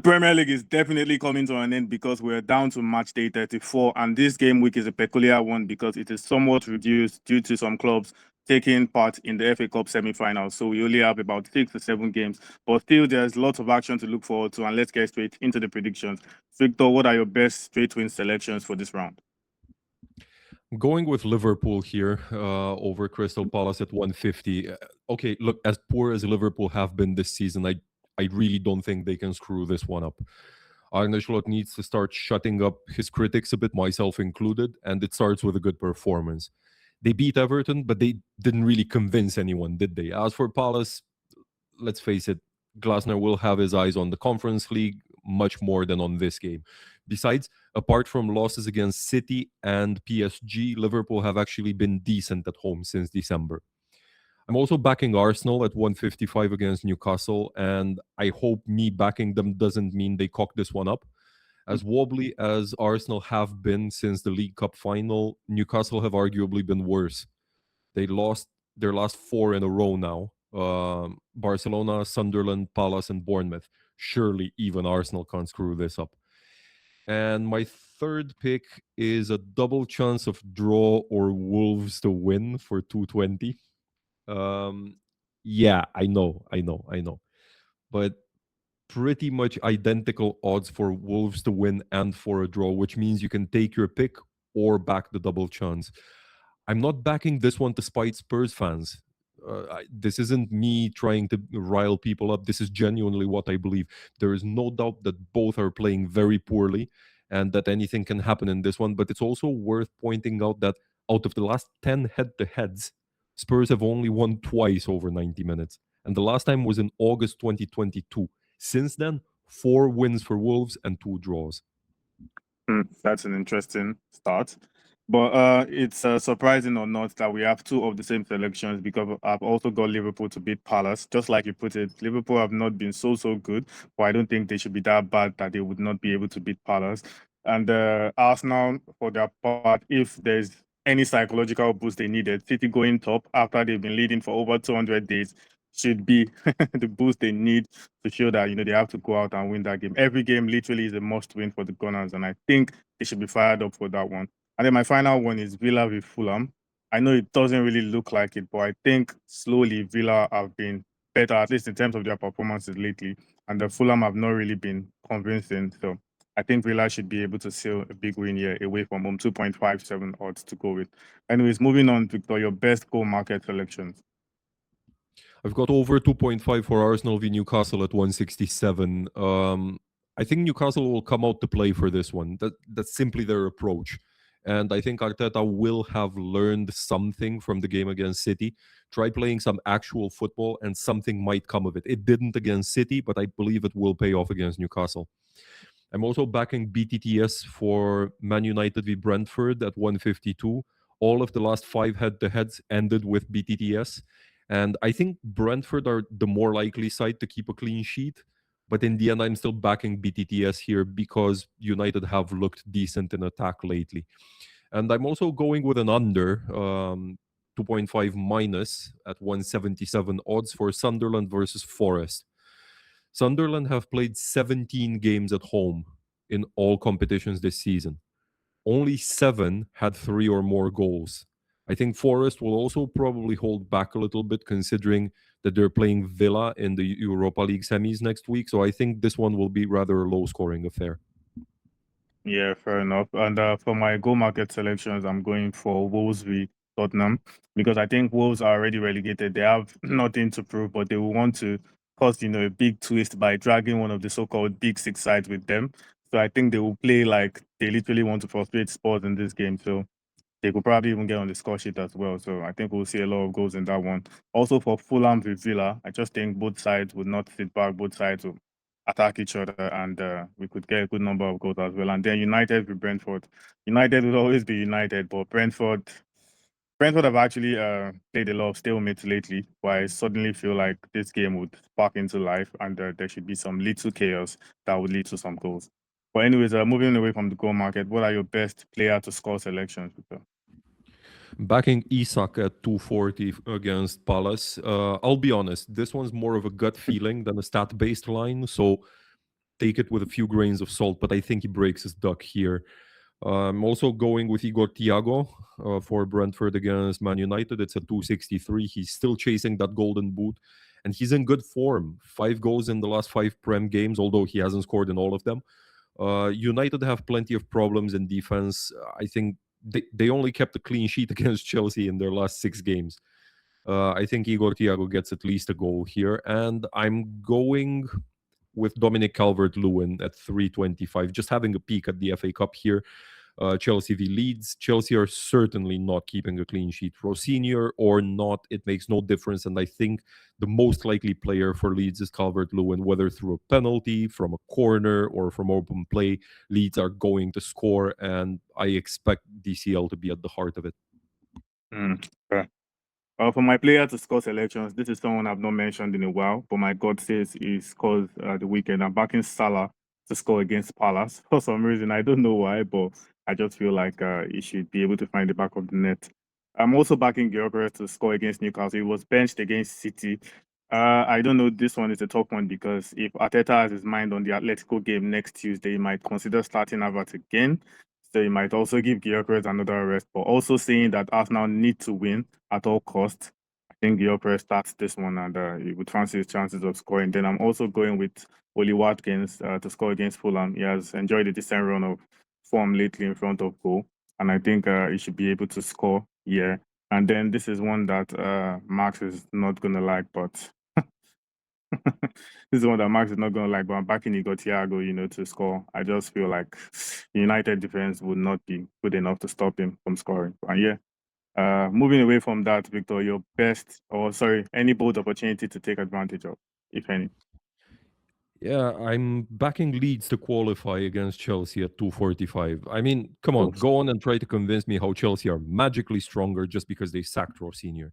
Premier League is definitely coming to an end because we're down to match day 34, and this game week is a peculiar one because it is somewhat reduced due to some clubs taking part in the FA Cup semi-finals. So we only have about 6 to 7 games, but still there's lots of action to look forward to. And let's get straight into the predictions. Victor, what are your best straight win selections for this round? Going with Liverpool here over Crystal Palace at 150. Okay, look, as poor as Liverpool have been this season, I really don't think they can screw this one up. Arne Slot needs to start shutting up his critics a bit, myself included, and it starts with a good performance. They beat Everton, but they didn't really convince anyone, did they? As for Palace, let's face it, Glasner will have his eyes on the Conference League much more than on this game. Besides, apart from losses against City and PSG, Liverpool have actually been decent at home since December. I'm also backing Arsenal at 155 against Newcastle, and I hope me backing them doesn't mean they cock this one up. As wobbly as Arsenal have been since the League Cup final, Newcastle have arguably been worse. They lost their last 4 in a row now. Barcelona, Sunderland, Palace, and Bournemouth. Surely even Arsenal can't screw this up. And my third pick is a double chance of draw or Wolves to win for 220. Yeah, I know. But pretty much identical odds for Wolves to win and for a draw, which means you can take your pick or back the double chance. I'm not backing this one to spite Spurs fans. This isn't me trying to rile people up. This is genuinely what I believe. There is no doubt that both are playing very poorly and that anything can happen in this one. But it's also worth pointing out that out of the last 10 head to heads, Spurs have only won twice over 90 minutes. And the last time was in August 2022. Since then, 4 wins for Wolves and 2 draws. That's an interesting start. But it's surprising or not that we have 2 of the same selections because I've also got Liverpool to beat Palace. Just like you put it, Liverpool have not been so good, but I don't think they should be that bad that they would not be able to beat Palace. And Arsenal, for their part, if there's any psychological boost they needed, City going top after they've been leading for over 200 days should be the boost they need to show that they have to go out and win that game. Every game literally is a must win for the Gunners, and I think they should be fired up for that one. And then my final one is Villa with Fulham. I know it doesn't really look like it, but I think slowly Villa have been better, at least in terms of their performances lately. And the Fulham have not really been convincing. So I think Villa should be able to seal a big win here away from home, 2.57 odds to go with. Anyways, moving on, Victor, your best goal market selections. I've got over 2.5 for Arsenal v Newcastle at 167. I think Newcastle will come out to play for this one. That's simply their approach. And I think Arteta will have learned something from the game against City. Try playing some actual football and something might come of it. It didn't against City, but I believe it will pay off against Newcastle. I'm also backing BTTS for Man United v Brentford at 152. All of the last 5 head-to-heads ended with BTTS. And I think Brentford are the more likely side to keep a clean sheet. But in the end, I'm still backing BTTS here because United have looked decent in attack lately. And I'm also going with an under, 2.5 minus at 177 odds for Sunderland versus Forest. Sunderland have played 17 games at home in all competitions this season. Only 7 had 3 or more goals. I think Forest will also probably hold back a little bit considering that they're playing Villa in the Europa League semis next week. So I think this one will be rather a low-scoring affair. Yeah, fair enough. And for my goal market selections, I'm going for Wolves v Tottenham because I think Wolves are already relegated. They have nothing to prove, but they will want to cause a big twist by dragging one of the so-called big 6 sides with them. So I think they will play like they literally want to frustrate Spurs in this game. So they could probably even get on the score sheet as well. So I think we'll see a lot of goals in that one. Also for Fulham v Villa, I just think both sides would not sit back. Both sides will attack each other, and we could get a good number of goals as well. And then United with Brentford. United will always be United, but Brentford have actually played a lot of stalemates lately, but I suddenly feel like this game would spark into life and there should be some little chaos that would lead to some goals. But anyways, moving away from the goal market, what are your best player to score selections, Victor? Backing Isak at 240 against Palace. I'll be honest, this one's more of a gut feeling than a stat-based line. So take it with a few grains of salt, but I think he breaks his duck here. I'm also going with Igor Thiago for Brentford against Man United. It's a 263. He's still chasing that golden boot, and he's in good form. 5 goals in the last 5 Prem games, although he hasn't scored in all of them. United have plenty of problems in defense. I think they only kept a clean sheet against Chelsea in their last 6 games. I think Igor Thiago gets at least a goal here, and I'm going with Dominic Calvert-Lewin at 325. Just having a peek at the FA Cup here. Chelsea v Leeds. Chelsea are certainly not keeping a clean sheet. Rossini or not, it makes no difference. And I think the most likely player for Leeds is Calvert-Lewin, whether through a penalty, from a corner, or from open play. Leeds are going to score, and I expect DCL to be at the heart of it. Okay. For my player to score selections, this is someone I've not mentioned in a while, but my gut says he scores the weekend. I'm backing Salah to score against Palace for some reason. I don't know why, but I just feel like he should be able to find the back of the net. I'm also backing Gyökeres to score against Newcastle. He was benched against City. I don't know. This one is a tough one because if Arteta has his mind on the Atletico game next Tuesday, he might consider starting Havertz again. So he might also give Gyökeres another rest, but also saying that Arsenal need to win at all costs. I think Gyökeres starts this one and he would fancy his chances of scoring. Then I'm also going with Oli Watkins to score against Fulham. He has enjoyed a decent run of form lately in front of goal, and I think he should be able to score here. And then this is one that Max is not going to like, but this is one that Max is not going to like, but I'm backing Igor Thiago, to score. I just feel like United defense would not be good enough to stop him from scoring. And moving away from that, Victor, your best, any bold opportunity to take advantage of, if any. Yeah, I'm backing Leeds to qualify against Chelsea at 245. I mean, come on, go on and try to convince me how Chelsea are magically stronger just because they sacked Rossini.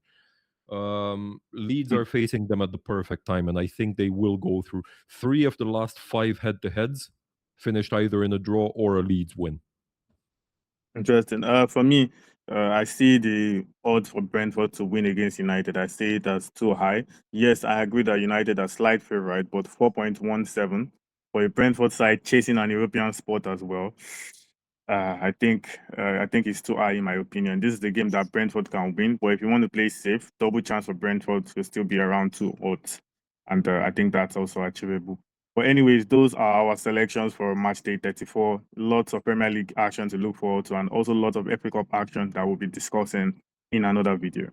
Leeds are facing them at the perfect time, and I think they will go through. 3 of the last 5 head-to-heads finished either in a draw or a Leeds win. Interesting. For me, I see the odds for Brentford to win against United. I say it as too high. Yes, I agree that United are slight favorite, but 4.17 for a Brentford side chasing an European spot as well. I think it's too high in my opinion. This is the game that Brentford can win, but if you want to play safe, double chance for Brentford to still be around 2 odds, and I think that's also achievable. But anyways, those are our selections for match day 34. Lots of Premier League action to look forward to, and also lots of FA Cup action that we'll be discussing in another video.